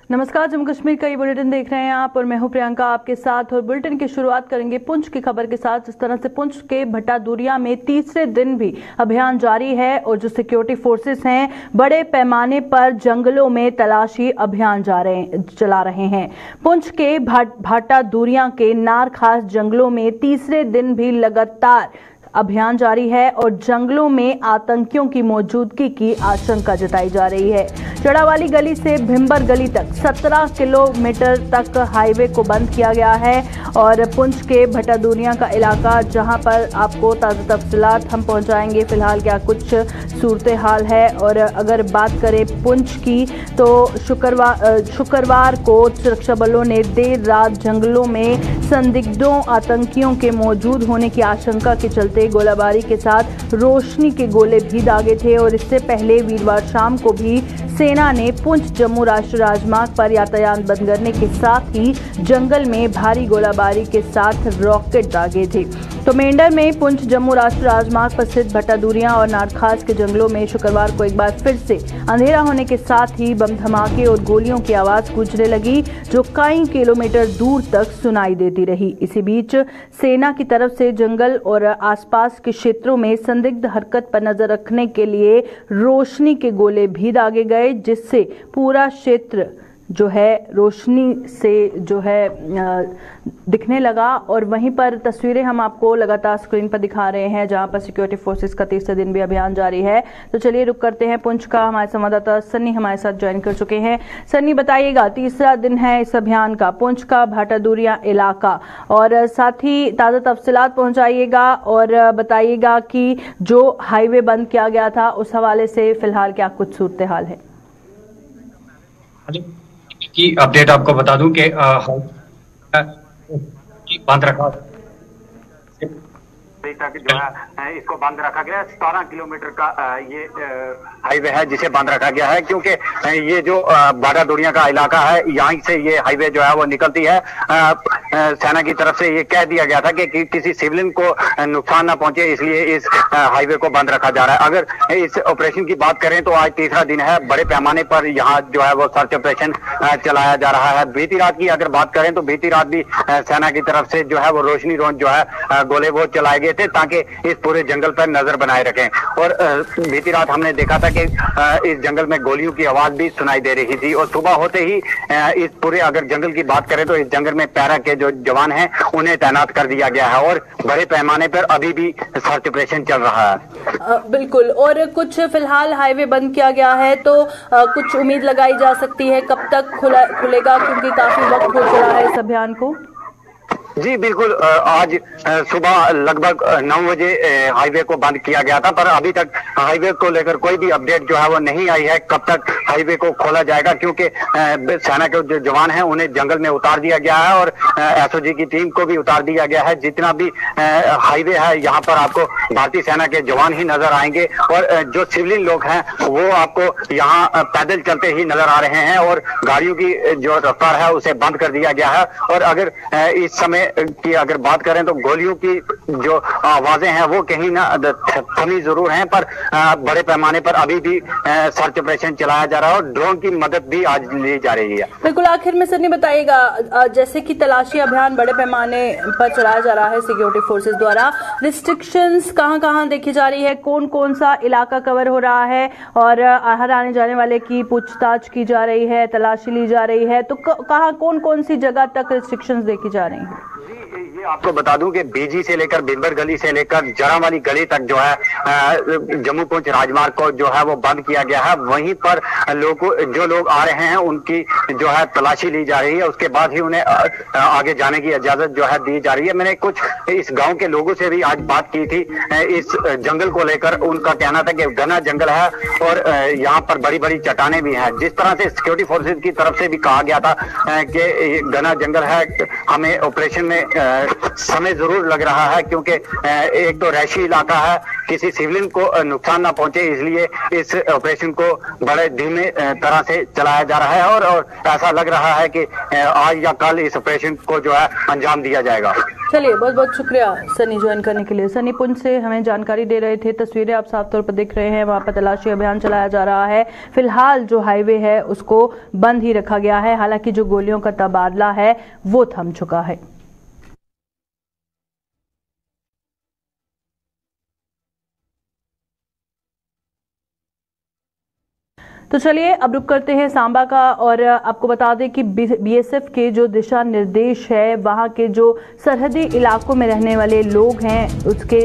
नमस्कार, जम्मू कश्मीर का ये बुलेटिन देख रहे हैं आप और मैं हूं प्रियंका आपके साथ। और बुलेटिन की शुरुआत करेंगे पुंछ की खबर के साथ। जिस तरह से पुंछ के भट्टादूरिया में तीसरे दिन भी अभियान जारी है और जो सिक्योरिटी फोर्सेस हैं बड़े पैमाने पर जंगलों में तलाशी अभियान चला रहे हैं। पुंछ के भट्टादूरिया के नार खास जंगलों में तीसरे दिन भी लगातार अभियान जारी है और जंगलों में आतंकियों की मौजूदगी की आशंका जताई जा रही है। चढ़ावाली गली से भिम्बर गली तक 17 किलोमीटर तक हाईवे को बंद किया गया है और पुंछ के भट्टादूरिया का इलाका, जहां पर आपको ताज़ा तफसीलात हम पहुंचाएंगे फिलहाल क्या कुछ सूरत हाल है। और अगर बात करें पुंछ की तो शुक्रवार को सुरक्षा बलों ने देर रात जंगलों में संदिग्धों आतंकियों के मौजूद होने की आशंका के चलते गोलाबारी के साथ रोशनी के गोले भी दागे थे। और इससे पहले वीरवार शाम को भी सेना ने पुंछ जम्मू राष्ट्रीय राजमार्ग पर यातायात बंद करने के साथ ही जंगल में भारी गोलाबारी के साथ रॉकेट दागे थे। तो मेंढर में पुंछ जम्मू राष्ट्रीय राजमार्ग पर स्थित भट्टादूरिया और नारखास के जंगलों में शुक्रवार को एक बार फिर से अंधेरा होने के साथ ही बम धमाके और गोलियों की आवाज गूंजने लगी, जो कई किलोमीटर दूर तक सुनाई देती रही। इसी बीच सेना की तरफ से जंगल और आसपास के क्षेत्रों में संदिग्ध हरकत पर नजर रखने के लिए रोशनी के गोले भी दागे गए, जिससे पूरा क्षेत्र जो है रोशनी से जो है दिखने लगा। और वहीं पर तस्वीरें हम आपको लगातार स्क्रीन पर दिखा रहे हैं, जहां पर सिक्योरिटी फोर्सेस का तीसरे दिन भी अभियान जारी है। तो चलिए रुक करते हैं पुंछ का। हमारे संवाददाता सन्नी हमारे साथ ज्वाइन कर चुके हैं। सन्नी, बताइएगा, तीसरा दिन है इस अभियान का, पुंछ का भट्टादूरिया इलाका, और साथ ही ताज़ा तफसीलात पहुंचाइएगा और बताइएगा कि जो हाईवे बंद किया गया था उस हवाले से फिलहाल क्या कुछ सूरत हाल है। की अपडेट आपको बता दूं कि बंद रखा तक जो है इसको बंद रखा गया है। 17 किलोमीटर का ये हाईवे है जिसे बंद रखा गया है, क्योंकि ये जो भट्टादूरिया का इलाका है यहाँ से ये हाईवे जो है वो निकलती है। सेना की तरफ से ये कह दिया गया था कि किसी सिविलियन को नुकसान ना पहुंचे, इसलिए इस हाईवे को बंद रखा जा रहा है। अगर इस ऑपरेशन की बात करें तो आज तीसरा दिन है। बड़े पैमाने पर यहाँ जो है वो सर्च ऑपरेशन चलाया जा रहा है। बीती रात की अगर बात करें तो बीती रात भी सेना की तरफ से जो है वो रोशनी रोन जो है गोले वो चलाए गए थे, ताकि इस पूरे जंगल पर नजर बनाए रखें। और बीती रात हमने देखा था कि इस जंगल में गोलियों की आवाज भी सुनाई दे रही थी। और सुबह होते ही इस पूरे अगर जंगल की बात करें तो इस जंगल में पैरा के जो जवान हैं उन्हें तैनात कर दिया गया है और बड़े पैमाने पर अभी भी सर्च ऑपरेशन चल रहा है। बिल्कुल। और कुछ फिलहाल हाईवे बंद किया गया है, तो कुछ उम्मीद लगाई जा सकती है कब तक खुलेगा, क्योंकि काफी वक्त हो चला है इस अभियान को। जी बिल्कुल, आज सुबह लगभग 9 बजे हाईवे को बंद किया गया था, पर अभी तक हाईवे को लेकर कोई भी अपडेट जो है वो नहीं आई है कब तक हाईवे को खोला जाएगा, क्योंकि सेना के जो जवान हैं उन्हें जंगल में उतार दिया गया है और एसओजी की टीम को भी उतार दिया गया है। जितना भी हाईवे है यहाँ पर आपको भारतीय सेना के जवान ही नजर आएंगे और जो सिविलियन लोग हैं वो आपको यहाँ पैदल चलते ही नजर आ रहे हैं और गाड़ियों की जो रफ्तार है उसे बंद कर दिया गया है। और अगर इस समय की अगर बात करें तो गोलियों की जो आवाजें हैं वो कहीं ना थमी जरूर हैं, पर बड़े पैमाने पर अभी भी सर्च ऑपरेशन चलाया जा रहा है और ड्रोन की मदद भी आज ली जा रही है। बिल्कुल। आखिर में सर बताइएगा, जैसे कि तलाशी अभियान बड़े पैमाने पर चलाया जा रहा है सिक्योरिटी फोर्सेस द्वारा, रिस्ट्रिक्शंस कहां कहां देखी जा रही है, कौन कौन सा इलाका कवर हो रहा है और हर आने जाने वाले की पूछताछ की जा रही है, तलाशी ली जा रही है, तो कहां कौन कौन सी जगह तक रिस्ट्रिक्शंस देखी जा रही है? ये आपको बता दूं कि बीजी से लेकर भिम्बर गली से लेकर जरावाली गली तक जो है जम्मू पुंछ राजमार्ग को जो है वो बंद किया गया है। वहीं पर जो लोग आ रहे हैं उनकी जो है तलाशी ली जा रही है, उसके बाद ही उन्हें आगे जाने की इजाजत जो है दी जा रही है। मैंने कुछ इस गांव के लोगों से भी आज बात की थी इस जंगल को लेकर। उनका कहना था कि घना जंगल है और यहाँ पर बड़ी बड़ी चट्टाने भी हैं। जिस तरह से सिक्योरिटी फोर्सेज की तरफ से भी कहा गया था कि घना जंगल है, हमें ऑपरेशन में समय जरूर लग रहा है, क्योंकि एक तो रैशी इलाका है, किसी सिविलियन को नुकसान ना पहुंचे, इसलिए इस ऑपरेशन को बड़े धीमे तरह से चलाया जा रहा है और ऐसा लग रहा है कि आज या कल इस ऑपरेशन को जो है अंजाम दिया जाएगा। चलिए, बहुत बहुत शुक्रिया सनी ज्वाइन करने के लिए। सनी पुंछ से हमें जानकारी दे रहे थे। तस्वीरें आप साफ तौर पर दिख रहे हैं, वहां पर तलाशी अभियान चलाया जा रहा है। फिलहाल जो हाईवे है उसको बंद ही रखा गया है, हालांकि जो गोलियों का तबादला है वो थम चुका है। तो चलिए अब रुक करते हैं सांबा का, और आपको बता दें कि बीएसएफ के जो दिशा निर्देश है, वहां के जो सरहदी इलाकों में रहने वाले लोग हैं उसके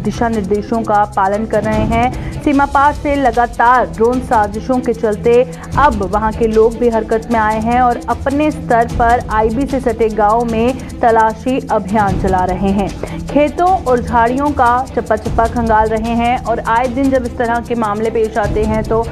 दिशा निर्देशों का पालन कर रहे हैं। सीमा पार से लगातार ड्रोन साजिशों के चलते अब वहां के लोग भी हरकत में आए हैं और अपने स्तर पर आईबी से सटे गांव में तलाशी अभियान चला रहे हैं। खेतों और झाड़ियों का चप्पा चप्पा खंगाल रहे हैं और आए दिन जब इस तरह के मामले पेश आते हैं तो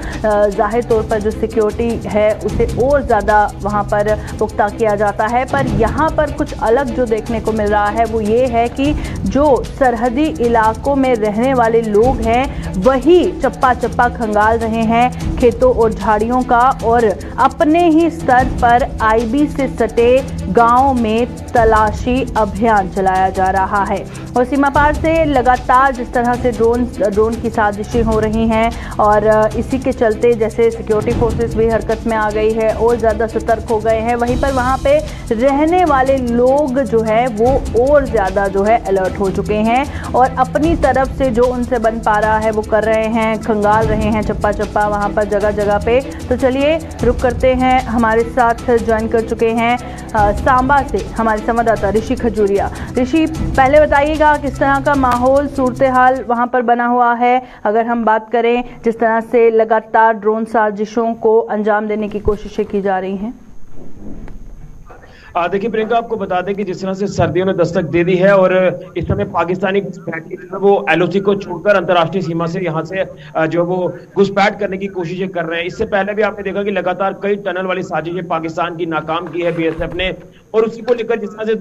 जाहिर तौर पर जो सिक्योरिटी है उसे और ज़्यादा वहाँ पर पुख्ता किया जाता है। पर यहाँ पर कुछ अलग जो देखने को मिल रहा है वो ये है कि जो सरहदी इलाकों में रहने वाले लोग हैं वही चप्पा चप्पा खंगाल रहे हैं खेतों और झाड़ियों का, और अपने ही स्तर पर आईबी से सटे गांव में तलाशी अभियान चलाया जा रहा है। और सीमा पार से लगातार जिस तरह से ड्रोन की साजिशें हो रही हैं और इसी के चलते जैसे सिक्योरिटी फोर्सेस भी हरकत में आ गई है और ज़्यादा सतर्क हो गए हैं, वहीं पर वहाँ पे रहने वाले लोग जो है वो और ज़्यादा जो है अलर्ट हो चुके हैं और अपनी तरफ से जो उनसे बन पा रहा है वो कर रहे हैं, खंगाल रहे हैं चप्पा चप्पा वहाँ पर जगह जगह पे। तो चलिए रुक करते हैं, हमारे साथ ज्वाइन कर चुके हैं सांबा से हमारे संवाददाता ऋषि खजूरिया। ऋषि, पहले बताइएगा किस तरह का माहौल सूरत हाल वहां पर बना हुआ है, अगर हम बात करें जिस तरह से लगातार ड्रोन साजिशों को अंजाम देने की कोशिशें की जा रही हैं। देखिए प्रियंका, आपको बता दें कि जिस तरह से सर्दियों ने दस्तक दे दी है और इस समय पाकिस्तानी घुसपैठ वो एलओसी को छोड़कर अंतर्राष्ट्रीय सीमा से यहाँ से जो वो घुसपैठ करने की कोशिशें कर रहे हैं। इससे पहले भी आपने देखा कि लगातार कई टनल वाली साजिशें पाकिस्तान की नाकाम की है बीएसएफ ने, और उसी को लेकर जिस तरह से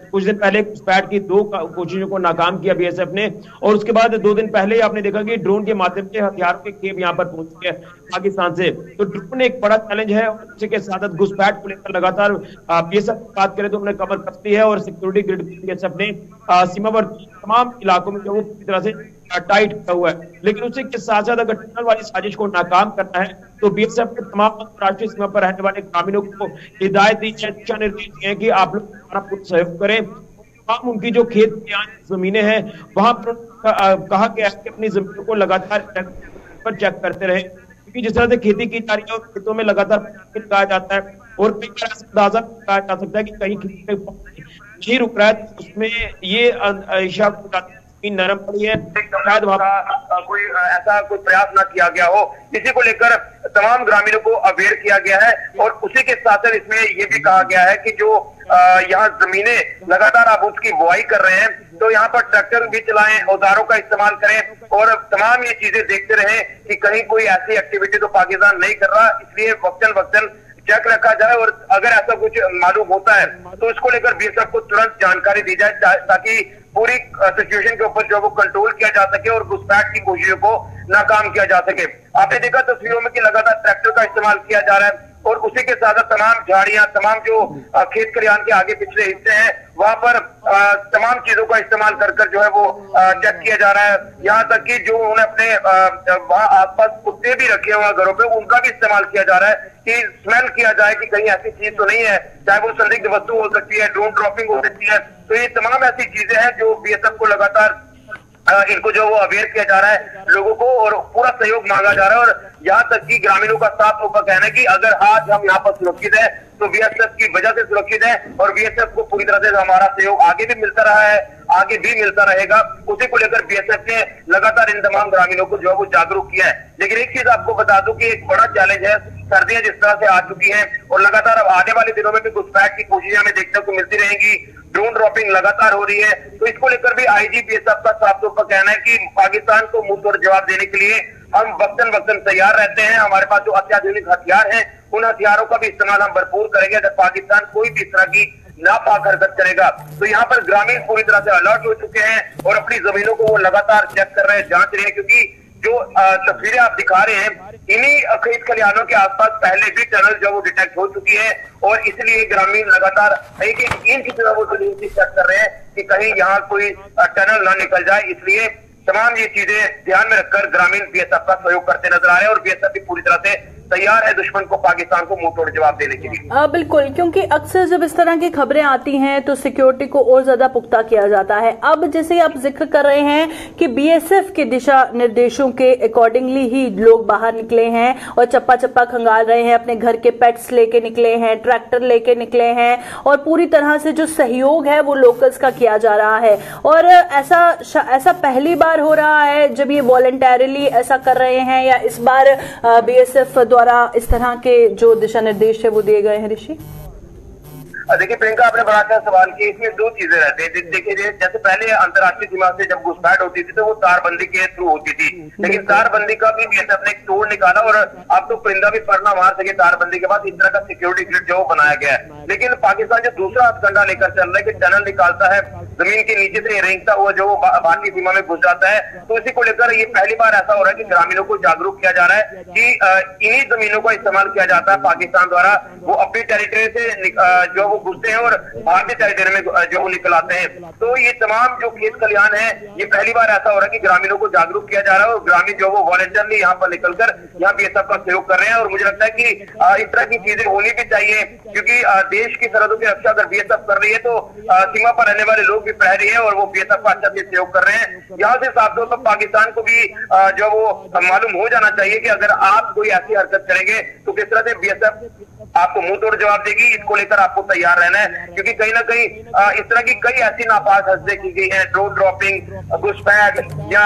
कुछ दिन पहले घुसपैठ की 2 कोशिशों को नाकाम किया बीएसएफ ने, और उसके बाद 2 दिन पहले ही आपने देखा कि ड्रोन के माध्यम से हथियारों के खेप यहाँ पर पहुंचे हैं पाकिस्तान से। तो ड्रोन एक बड़ा चैलेंज है, उसी के साथ घुसपैठ को लेकर लगातार बीएसएफ बात करें तो हमने कमर कसती है और सिक्योरिटी ग्रिड बीएसएफ ने सीमावर्ती तमाम इलाकों में जो वो पूरी तरह से टाइट किया हुआ है। लेकिन उसी के साथ साथ अगर टनल वाली साजिश को नाकाम करना है तो बीएसएफ ने तमाम अंतर्राष्ट्रीय सीमा पर रहने वाले ग्रामीणों को हिदायत दी है, दिशा निर्देश दिए हैं कि आप लोग हमारा पूरा सहयोग करें। तमाम उनकी जो खेत जमीनें हैं वहां पर कहा गया है कि अपनी जमीनों को लगातार चेक करते रहे, क्योंकि जिस तरह से खेती की जा रही है और खेतों में लगातार लगाया जाता है और कई बार ऐसा अंदाजा लगाया जा सकता है कि कहीं खेती नहीं रुक रहा है, तो उसमें ये शक नरम पड़ी है, शायद वहां कोई ऐसा कोई प्रयास न किया गया हो। इसी को लेकर तमाम ग्रामीणों को अवेयर किया गया है और उसी के साथ साथ इसमें ये भी कहा गया है कि जो यहाँ जमीनें लगातार आप उसकी बुआई कर रहे हैं तो यहाँ पर ट्रैक्टर भी चलाएं, औजारों का इस्तेमाल करें और तमाम ये चीजें देखते रहें कि कहीं कोई ऐसी एक्टिविटी तो पाकिस्तान नहीं कर रहा, इसलिए वक्तन वक्तन चेक रखा जाए और अगर ऐसा कुछ मालूम होता है तो इसको लेकर बीएसएफ को तुरंत जानकारी दी जाए ताकि पूरी सिचुएशन के ऊपर जो वो कंट्रोल किया जा सके और घुसपैठ की कोशिशों को नाकाम किया जा सके। आपने देखा तस्वीरों में कि लगातार ट्रैक्टर का इस्तेमाल किया जा रहा है और उसी के साथ तमाम झाड़ियां, तमाम जो खेत खलिहान के आगे पिछले हिस्से हैं वहां पर तमाम चीजों का इस्तेमाल कर जो है वो चेक किया जा रहा है। यहाँ तक कि जो उन्होंने अपने वहां आसपास कुत्ते भी रखे हुए घरों पे उनका भी इस्तेमाल किया जा रहा है कि स्मेल किया जाए कि कहीं ऐसी चीज तो नहीं है, चाहे वो संदिग्ध वस्तु हो सकती है, ड्रोन ड्रॉपिंग हो सकती है। तो ये तमाम ऐसी चीजें हैं जो बीएसएफ को लगातार इनको जो वो अवेयर किया जा रहा है लोगों को और पूरा सहयोग मांगा जा रहा है। और यहाँ तक कि ग्रामीणों का साफ होकर कहना है कि अगर आज हम यहाँ पर सुरक्षित है तो बीएसएफ की वजह से सुरक्षित है और बीएसएफ को पूरी तरह से हमारा सहयोग आगे भी मिलता रहा है, आगे भी मिलता रहेगा। उसी को लेकर बीएसएफ ने लगातार इन तमाम ग्रामीणों को जो है वो जागरूक किया है। लेकिन एक चीज आपको बता दूं कि एक बड़ा चैलेंज है, सर्दियां जिस तरह से आ चुकी हैं और लगातार अब आने वाले दिनों में भी घुसपैठ की कोशिशें हमें देखने को मिलती रहेंगी, ड्रोन ड्रॉपिंग लगातार हो रही है। तो इसको लेकर भी आईजी बीएसएफ का साफ तौर पर कहना है कि पाकिस्तान को मुंह तोड़ जवाब देने के लिए हम वक्तन वक्तन तैयार रहते हैं। हमारे पास जो अत्याधुनिक हथियार हैं उन हथियारों का भी इस्तेमाल हम भरपूर करेंगे अगर पाकिस्तान कोई भी इस तरह की नापाक हरकत करेगा। तो यहाँ पर ग्रामीण पूरी तरह से अलर्ट हो चुके हैं और अपनी जमीनों को वो लगातार चेक कर रहे हैं, जांच रहे हैं, क्योंकि जो तस्वीरें आप दिखा रहे हैं, इन्हीं खेत खलिहानों के आसपास पहले भी टनल जो वो डिटेक्ट हो चुकी है और इसलिए ग्रामीण लगातार एक इंच की तरह वो चेक कर रहे हैं कि कहीं यहाँ कोई टनल ना निकल जाए। इसलिए तमाम ये चीजें ध्यान में रखकर ग्रामीण बीएसएफ का सहयोग करते नजर आ रहे हैं और बीएसएफ भी पूरी तरह से तैयार है दुश्मन को, पाकिस्तान को मुंह तोड़ जवाब देने के लिए। बिल्कुल, क्योंकि अक्सर जब इस तरह की खबरें आती हैं तो सिक्योरिटी को और ज्यादा पुख्ता किया जाता है। अब जैसे आप जिक्र कर रहे हैं कि बीएसएफ के दिशा निर्देशों के अकॉर्डिंगली ही लोग बाहर निकले हैं और चप्पा चप्पा खंगाल रहे हैं, अपने घर के पेट्स लेके निकले हैं, ट्रैक्टर लेके निकले हैं और पूरी तरह से जो सहयोग है वो लोकल्स का किया जा रहा है। और ऐसा पहली बार हो रहा है जब ये वॉलंटरली ऐसा कर रहे हैं, या इस बार बीएसएफ द्वारा इस तरह के जो दिशा निर्देश है वो दिए गए हैं? ऋषि, देखिए प्रियंका, आपने बड़ा अच्छा सवाल किया। इसमें दो चीजें रहती है। देखिए जैसे पहले अंतर्राष्ट्रीय सीमा से जब घुसपैठ होती थी तो वो तारबंदी के थ्रू होती थी, लेकिन तारबंदी का भी बीएसएफ ने एक तोड़ निकाला और अब तो परिंदा भी पर ना मार सके तारबंदी के बाद इस तरह का सिक्योरिटी ग्रिड जो बनाया गया है। लेकिन पाकिस्तान जो दूसरा हथकंडा लेकर चल रहा है कि टनल निकालता है, जमीन के नीचे से रेंगता हुआ जो भारतीय सीमा में घुस जाता है, तो इसी को लेकर ये पहली बार ऐसा हो रहा है कि ग्रामीणों को जागरूक किया जा रहा है कि इन्हीं जमीनों का इस्तेमाल किया जाता है पाकिस्तान द्वारा। वो अपनी टेरिटरी से जो वो घुसते हैं और भारतीय टेरिटरी में जो वो निकल आते हैं। तो ये तमाम जो खेत खलिहान है, ये पहली बार ऐसा हो रहा है कि ग्रामीणों को जागरूक किया जा रहा है और ग्रामीण जो वो वॉलंटियरली यहाँ पर निकलकर यहाँ बीएसएफ का सहयोग कर रहे हैं। और मुझे लगता है कि इस तरह की चीजें होनी भी चाहिए, क्योंकि देश की सरहदों की रक्षा अगर बीएसएफ कर रही है तो सीमा पर रहने वाले लोग भी प्रहरी है और वो बीएसएफ का अच्छा से सहयोग कर रहे हैं। यहाँ से साफ तौर पर पाकिस्तान को भी जो वो मालूम हो जाना चाहिए कि अगर आप कोई ऐसी हरकत करेंगे तो किस तरह से बीएसएफ आपको मुंह तोड़ जवाब देगी। इसको लेकर आपको तैयार रहना है, क्योंकि कहीं ना कहीं इस तरह की कई ऐसी नापाक हरकतें की गई हैं, ड्रोन ड्रॉपिंग, घुसपैठ या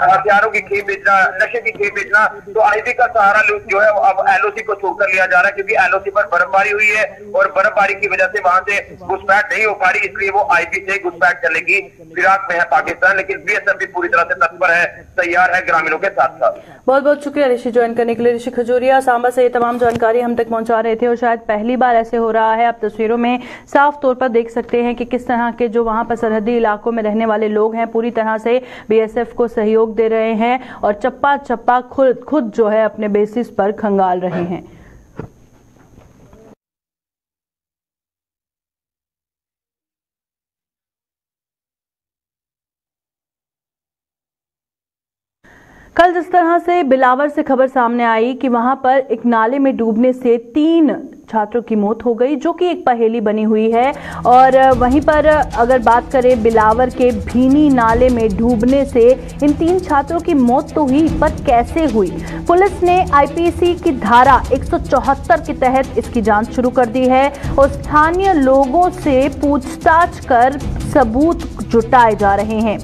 हथियारों की खेप बेचना, नशे की खेप बेचना। तो आईबी का सहारा जो है अब एलओसी को छोड़कर लिया जा रहा है, क्योंकि एलओसी पर बर्फबारी हुई है और बर्फबारी की वजह से वहां से घुसपैठ नहीं हो पा रही, इसलिए वो आईबी से घुसपैठ करने की फिराक में है पाकिस्तान। लेकिन बीएसएफ भी पूरी तरह से तत्पर है, तैयार है ग्रामीणों के साथ साथ। बहुत बहुत शुक्रिया ऋषि ज्वाइन करने के लिए। ऋषि खजूरिया सांबा से ये तमाम जानकारी हम तक पहुंचा रहे थे और शायद पहली बार ऐसे हो रहा है। आप तस्वीरों में साफ तौर पर देख सकते हैं कि किस तरह के जो वहां पर सरहदी इलाकों में रहने वाले लोग हैं पूरी तरह से बीएसएफ को सहयोग दे रहे हैं और चप्पा चप्पा खुद जो है अपने बेसिस पर खंगाल रहे हैं। कल जिस तरह से बिलावर से खबर सामने आई कि वहां पर एक नाले में डूबने से 3 छात्रों की मौत हो गई, जो कि एक पहेली बनी हुई है। और वहीं पर अगर बात करें बिलावर के भीनी नाले में डूबने से इन 3 छात्रों की मौत तो हुई, पर कैसे हुई? पुलिस ने आईपीसी की धारा 174 के तहत इसकी जांच शुरू कर दी है और स्थानीय लोगों से पूछताछ कर सबूत जुटाए जा रहे हैं।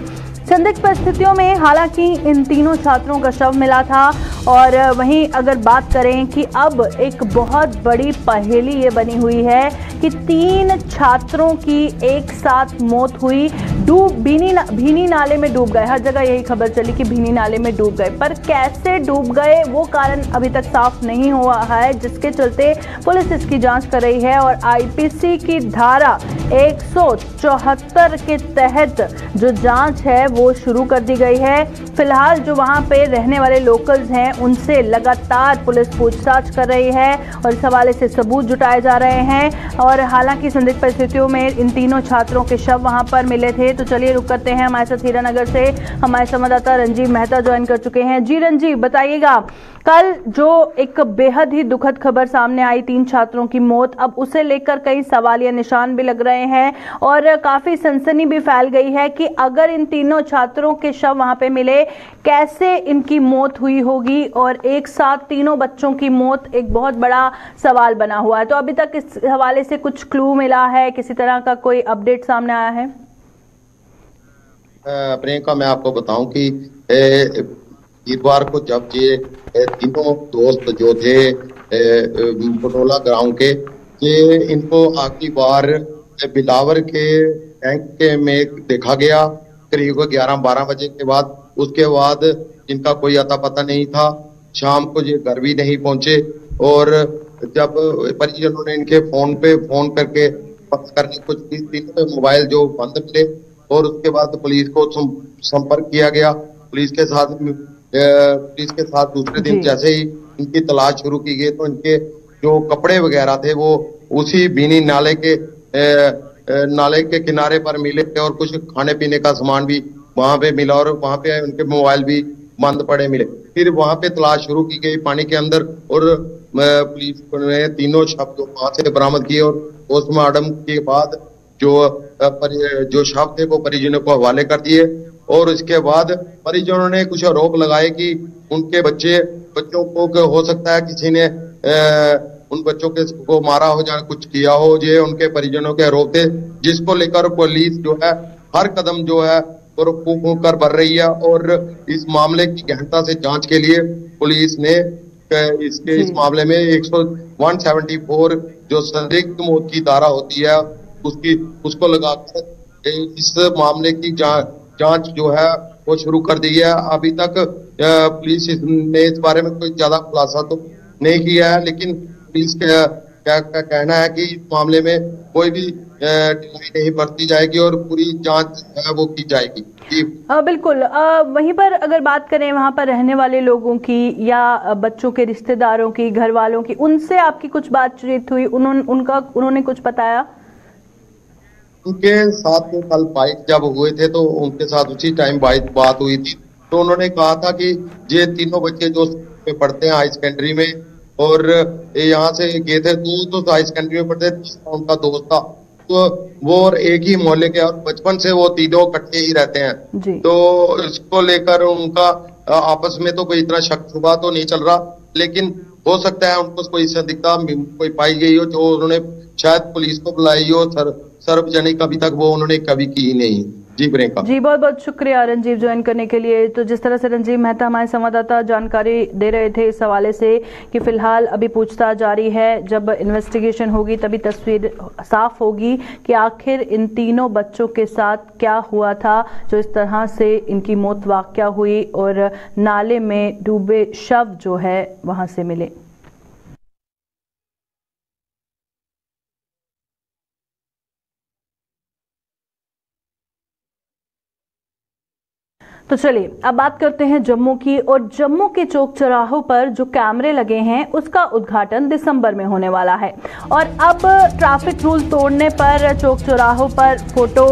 संदिग्ध परिस्थितियों में हालांकि इन तीनों छात्रों का शव मिला था। और वहीं अगर बात करें कि अब एक बहुत बड़ी पहेली ये बनी हुई है कि 3 छात्रों की एक साथ मौत हुई, भीनी नाले में डूब गए। हर जगह यही खबर चली कि भीनी नाले में डूब गए, पर कैसे डूब गए वो कारण अभी तक साफ नहीं हुआ है, जिसके चलते पुलिस इसकी जांच कर रही है और आईपीसी की धारा 174 के तहत जो जांच है वो शुरू कर दी गई है। फिलहाल जो वहां पे रहने वाले लोकल्स हैं उनसे लगातार पुलिस पूछताछ कर रही है और इस हवाले से सबूत जुटाए जा रहे हैं। और हालांकि संदिग्ध परिस्थितियों में इन तीनों छात्रों के शव वहां पर मिले थे। तो चलिए रुक करते हैं, हमारे साथ हीरानगर से हमारे संवाददाता रंजीव मेहता ज्वाइन कर चुके हैं। जी रंजीव, बताइएगा कल जो एक बेहद ही दुखद खबर सामने आई 3 छात्रों की मौत, अब उसे लेकर कई सवालिया निशान भी लग रहे हैं और काफी सनसनी भी फैल गई है कि अगर इन तीनों छात्रों के शव वहां पे मिले, कैसे इनकी मौत हुई होगी और एक साथ तीनों बच्चों की मौत एक बहुत बड़ा सवाल बना हुआ है। तो अभी तक इस हवाले से कुछ क्लू मिला है, किसी तरह का कोई अपडेट सामने आया है? प्रियंका, मैं आपको बताऊं कि वीरवार को जब ये तीनों दोस्त जो थे पटोला गांव के, ये इनको आखिरी बार बिलावर के टैंक में देखा गया करीब 11-12 बजे के बाद। उसके बाद इनका कोई अता पता नहीं था। शाम को ये घर भी नहीं पहुंचे और जब परिजनों ने इनके फोन करके पता करने की कोशिश की, तीनों मोबाइल जो बंद मिले और उसके बाद पुलिस को संपर्क किया गया। पुलिस के साथ पुलिस के साथ दूसरे दिन जैसे ही इनकी तलाश शुरू की गई तो इनके जो कपड़े वगैरह थे वो उसी बीनी नाले के किनारे पर मिले थे और कुछ खाने पीने का सामान भी वहां पे मिला और वहां पे उनके मोबाइल भी बंद पड़े मिले। फिर वहां पे तलाश शुरू की गई पानी के अंदर और पुलिस ने तीनों शव वहां से बरामद किए और पोस्टमार्टम के बाद जो शव थे वो परिजनों को हवाले कर दिए। और इसके बाद परिजनों ने कुछ आरोप लगाए कि उनके बच्चों को हो सकता है किसी ने उन बच्चों को मारा हो या कुछ किया हो, ये उनके परिजनों के आरोप थे, जिसको लेकर पुलिस जो है हर कदम जो है फूंक कर भर रही है। और इस मामले की गहनता से जांच के लिए पुलिस ने इस मामले में 174 जो संदिग्ध मौत की धारा होती है उसको लगाकर इस मामले की जांच जो है वो शुरू कर दी है। अभी तक पुलिस ने इस बारे में कोई ज्यादा खुलासा तो नहीं किया है, लेकिन पुलिस का कहना है कि इस मामले में कोई भी ढिलाई नहीं बरती जाएगी और पूरी जांच है वो की जाएगी। बिल्कुल। वहीं पर अगर बात करें वहां पर रहने वाले लोगों की या बच्चों के रिश्तेदारों की, घर वालों की, उनसे आपकी कुछ बातचीत हुई? उन्होंने कुछ बताया? उनके साथ कल बाइक जब हुए थे तो उनके साथ उसी टाइम बात हुई थी, तो उन्होंने कहा था कि ये तीनों बच्चे जो पढ़ते हैं हाई सेकेंडरी में और यहाँ से गए थे, दो तो हाई सेकेंडरी में पढ़ते थे, उनका दोस्त था, तो वो और एक ही मोहल्ले के और बचपन से वो तीनों इकट्ठे ही रहते हैं। तो इसको लेकर उनका आपस में तो कोई इतना शक शुबा तो नहीं चल रहा, लेकिन हो सकता है उनको कोई संदिग्धता कोई पाई गई हो जो उन्होंने शायद पुलिस को बुलाई हो। सार्वजनिक अभी तक वो उन्होंने कभी की ही नहीं। जी प्रियंका जी, बहुत बहुत शुक्रिया रंजीव ज्वाइन करने के लिए। तो जिस तरह से रंजीव मेहता हमारे संवाददाता जानकारी दे रहे थे इस हवाले से कि फिलहाल अभी पूछताछ जारी है, जब इन्वेस्टिगेशन होगी तभी तस्वीर साफ होगी कि आखिर इन तीनों बच्चों के साथ क्या हुआ था जो इस तरह से इनकी मौत वाक़या हुई और नाले में डूबे शव जो है वहां से मिले। तो चलिए अब बात करते हैं जम्मू की, और जम्मू के चौक चौराहों पर जो कैमरे लगे हैं उसका उद्घाटन दिसंबर में होने वाला है। और अब ट्रैफिक रूल तोड़ने पर चौक चौराहों पर फोटो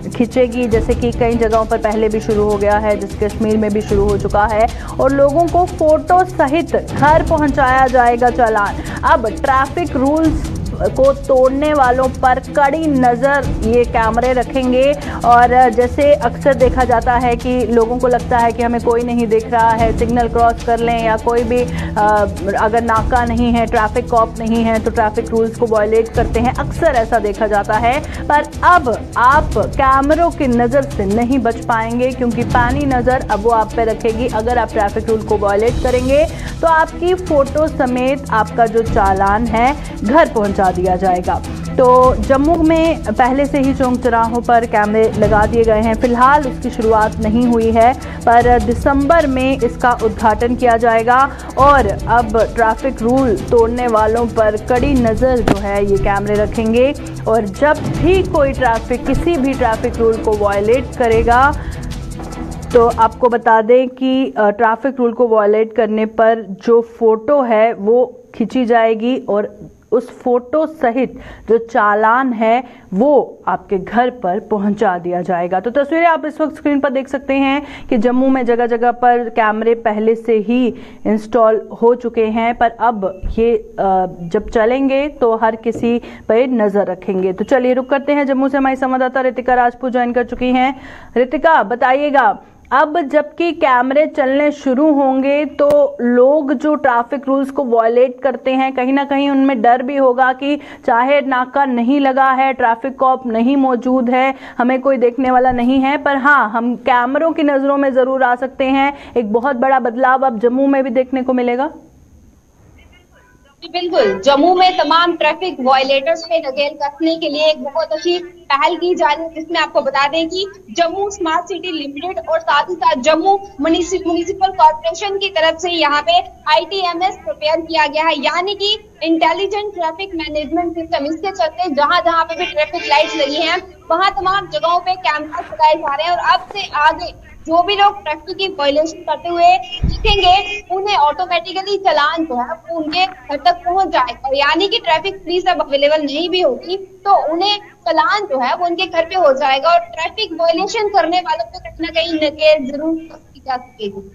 खींचेगी, जैसे कि कई जगहों पर पहले भी शुरू हो गया है, जैसे कश्मीर में भी शुरू हो चुका है, और लोगों को फोटो सहित घर पहुंचाया जाएगा चालान। अब ट्रैफिक रूल्स को तोड़ने वालों पर कड़ी नजर ये कैमरे रखेंगे। और जैसे अक्सर देखा जाता है कि लोगों को लगता है कि हमें कोई नहीं देख रहा है, सिग्नल क्रॉस कर लें या कोई भी अगर नाका नहीं है, ट्रैफिक कॉप नहीं है तो ट्रैफिक रूल्स को वायलेट करते हैं, अक्सर ऐसा देखा जाता है। पर अब आप कैमरों की नजर से नहीं बच पाएंगे, क्योंकि पैनी नजर अब वो आप पे रखेगी। अगर आप ट्रैफिक रूल को वायलेट करेंगे तो आपकी फोटो समेत आपका जो चालान है घर पहुंचा दिया जाएगा। तो जम्मू में पहले से ही चौक चौराहों पर कैमरे लगा दिए गए हैं। फिलहाल उसकी शुरुआत नहीं हुई है, पर दिसंबर में इसका उद्घाटन किया जाएगा। और अब ट्रैफिक रूल तोड़ने वालों पर कड़ी नज़र जो है ये कैमरे रखेंगे। और जब भी कोई किसी भी ट्रैफिक रूल को वायलेट करेगा तो आपको बता दें कि ट्रैफिक रूल को वायलेट करने पर जो फोटो है वो खींची जाएगी और उस फोटो सहित जो चालान है वो आपके घर पर पहुंचा दिया जाएगा। तो तस्वीरें आप इस वक्त स्क्रीन पर देख सकते हैं कि जम्मू में जगह जगह पर कैमरे पहले से ही इंस्टॉल हो चुके हैं, पर अब ये जब चलेंगे तो हर किसी पर नजर रखेंगे। तो चलिए रुक करते हैं, जम्मू से हमारी संवाददाता रितिका राजपूत ज्वाइन कर चुकी हैं। रितिका, बताइएगा, अब जबकि कैमरे चलने शुरू होंगे तो लोग जो ट्रैफिक रूल्स को वायलेट करते हैं, कहीं ना कहीं उनमें डर भी होगा कि चाहे नाका नहीं लगा है, ट्रैफिक कॉप नहीं मौजूद है, हमें कोई देखने वाला नहीं है, पर हाँ हम कैमरों की नजरों में जरूर आ सकते हैं। एक बहुत बड़ा बदलाव अब जम्मू में भी देखने को मिलेगा। बिल्कुल, जम्मू में तमाम ट्रैफिक वायलेटर्स पे नकेल कसने के लिए एक बहुत अच्छी पहल की जा रही है, जिसमें आपको बता दें कि जम्मू स्मार्ट सिटी लिमिटेड और साथ ही साथ जम्मू म्युनिसिपल कॉर्पोरेशन की तरफ से यहाँ पे ITMS प्रिपेयर किया गया है, यानी कि इंटेलिजेंट ट्रैफिक मैनेजमेंट सिस्टम। इसके चलते जहाँ जहाँ पे भी ट्रैफिक लाइट्स लगी हैं वहाँ तमाम जगहों पे कैमरास लगाए जा रहे हैं और अब से आगे जो भी लोग ट्रैफिक की वायलेशन करते हुए दिखेंगे उन्हें ऑटोमेटिकली चालान जो है वो उनके घर तक पहुंच जाएगा। यानी कि ट्रैफिक पुलिस अब अवेलेबल नहीं भी होगी तो उन्हें चालान जो है वो उनके घर पे हो जाएगा और ट्रैफिक वायलेशन करने वालों को कहीं ना कहीं नकेल जरूर की जा सकेगी।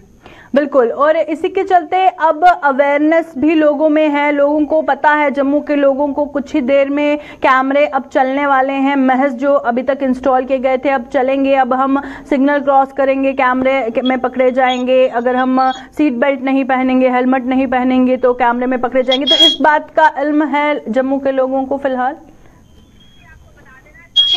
बिल्कुल, और इसी के चलते अब अवेयरनेस भी लोगों में है, लोगों को पता है, जम्मू के लोगों को कुछ ही देर में कैमरे अब चलने वाले हैं, महज जो अभी तक इंस्टॉल किए गए थे अब चलेंगे। अब हम सिग्नल क्रॉस करेंगे कैमरे में पकड़े जाएंगे, अगर हम सीट बेल्ट नहीं पहनेंगे, हेलमेट नहीं पहनेंगे तो कैमरे में पकड़े जाएंगे। तो इस बात का इल्म है जम्मू के लोगों को फिलहाल।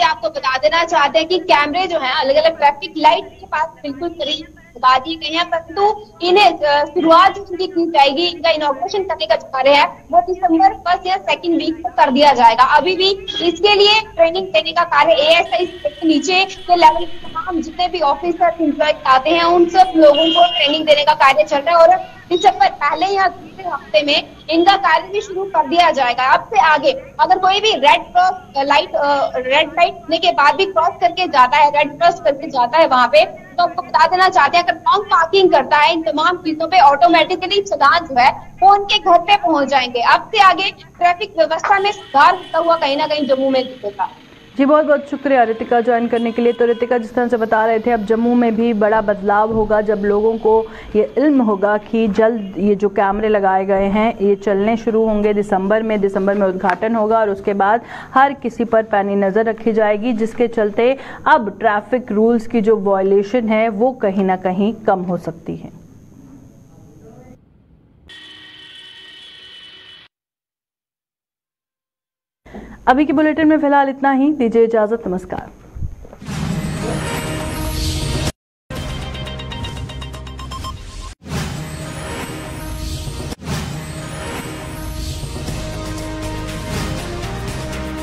आपको बता देना चाहते हैं कि कैमरे जो हैं अलग अलग ट्रैफिक लाइट के पास बिल्कुल करीब लगा दिए गए हैं, परंतु इन्हें शुरुआत इनकी की जाएगी, इनका इनॉग्रेशन करने का जो कार्य है वो दिसंबर 1 या 2 वीक तक कर दिया जाएगा। अभी भी इसके लिए ट्रेनिंग देने का कार्य ASI के नीचे के लेवल तमाम जितने भी ऑफिसर एम्प्लॉय आते हैं उन सब लोगों को ट्रेनिंग देने का कार्य चल रहा है और दिसंबर पहले या दूसरे हफ्ते में इनका कार्य भी शुरू कर दिया जाएगा। अब से आगे अगर कोई भी रेड लाइट के बाद भी क्रॉस करके जाता है, रेड क्रॉस करके जाता है वहां पे, तो आपको बता देना चाहते हैं अगर रॉन्ग पार्किंग करता है इन तमाम चीजों पे ऑटोमेटिकली चालान जो है वो उनके घर पे पहुंच जाएंगे। अब से आगे ट्रैफिक व्यवस्था में सुधार होता हुआ कहीं ना कहीं जम्मू में दिखेगा। जी बहुत बहुत शुक्रिया रितिका ज्वाइन करने के लिए। तो रितिका जिस तरह से बता रहे थे अब जम्मू में भी बड़ा बदलाव होगा जब लोगों को ये इल्म होगा कि जल्द ये जो कैमरे लगाए गए हैं ये चलने शुरू होंगे। दिसंबर में उद्घाटन होगा और उसके बाद हर किसी पर पैनी नज़र रखी जाएगी, जिसके चलते अब ट्रैफिक रूल्स की जो वायलेशन है वो कहीं ना कहीं कम हो सकती है। अभी की बुलेटिन में फिलहाल इतना ही, दीजिए इजाजत, नमस्कार।